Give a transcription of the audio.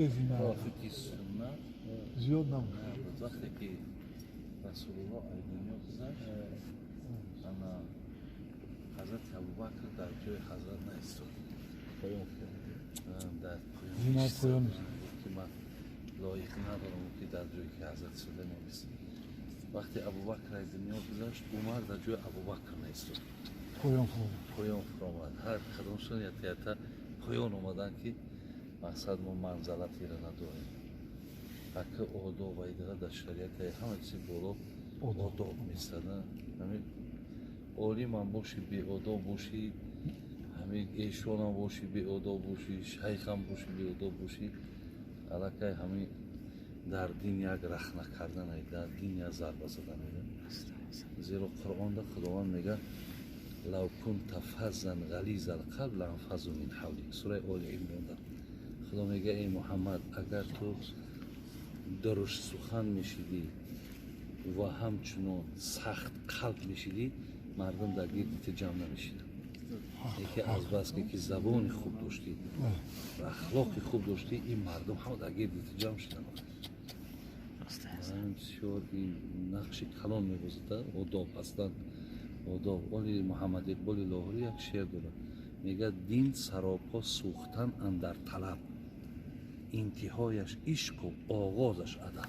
زینه رافقی سنت زیاد نبود. وقتی که رسول الله از دنیا گذشت اما حضرت ابوبکر در جای حضرت نایستاد، در زینه پایان که من لایق ندارم که در جایی که حضرت شده نایستم. وقتی ابوبکر از دنیا گذشت عمر در جای ابوبکر نایستاد، پایان خورد. پایان فرامد. هر کدامشون یتا پایان اومدن که مقصد ما منزلتی را نداریم. اگه آداب و ایده‌ها در شریعت همه چیز بالا آداب میستدن. همین عالم هم باشی بی آداب باشی، همین ایشان هم باشی بی آداب باشی، شیخ هم باشی بی آداب باشی، علاقه همین در دین یک رخ نکردن ای، در دین یک ضربه زدن ای. زیرا قرآن در خداوند میگه لو کنت فظا غلیظ القلب لانفضوا من حولک. سوره آل عمران در خدا میگه ای محمد اگر تو درشت سخن میشیدی و همچنان سخت قلب میشیدی مردم در گیرت جمع نمیشیدن. یکی از بس که زبان خوب داشتی و اخلاق خوب داشتی این مردم هم در گیرت جمع شدن. من بسیار این نقش کلان می‌بازد. آداب هستند. آداب. ولی محمد اقبال لاهوری یک شعر داره میگه دین سراپا سوختن اندر طلب، انتهایش عشق و آغازش ادب.